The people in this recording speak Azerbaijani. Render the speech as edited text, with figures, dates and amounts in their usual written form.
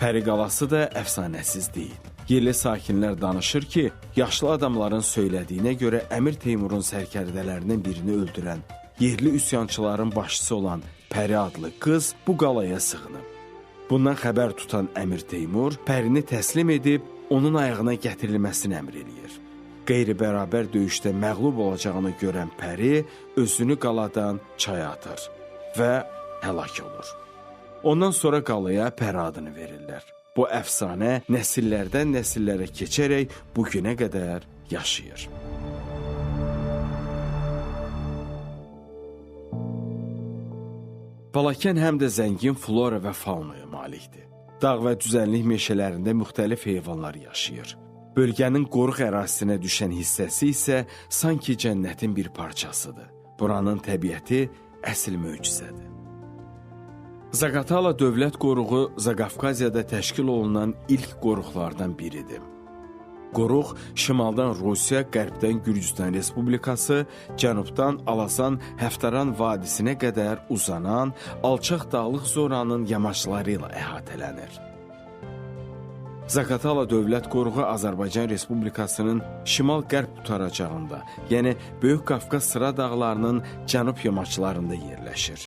Pəri qalası da əfsanəsiz deyil. Yerli sakinlər danışır ki, yaşlı adamların söylədiyinə görə Əmir Teymurun sərkərdələrindən birini öldürən, yerli üsyançıların başçısı olan Pəri adlı qız bu qalaya sığınıb. Bundan xəbər tutan Əmir Teymur Pərini təslim edib onun ayağına gətirilməsini əmr eləyir. Qeyri-bərabər döyüşdə məğlub olacağını görən Pəri özünü qaladan çaya atır və həlak olur. Ondan sonra qalaya Pəri adını verirlər. Bu əfsanə nəsillərdən nəsillərə keçərək bugünə qədər yaşayır. Balakən həm də zəngin flora və faunaya malikdir. Dağ və düzənlik meşələrində müxtəlif heyvanlar yaşayır. Bölgənin qoruq ərazisinə düşən hissəsi isə sanki cənnətin bir parçasıdır. Buranın təbiəti əsl möcüzədir. Zaqatala dövlət qoruğu Zaqafqaziyada təşkil olunan ilk qoruqlardan biridir. Qoruq şimaldan Rusiya, qərbdən Gürcüstan Respublikası, cənubdan Alazan, Həftaran vadisinə qədər uzanan alçaq dağlıq zoranın yamaçları ilə əhatələnir. Zaqatala dövlət qoruğu Azərbaycan Respublikasının şimal-qərb tutaracağında, yəni Böyük Qafqaz sıra dağlarının cənub yamaçlarında yerləşir.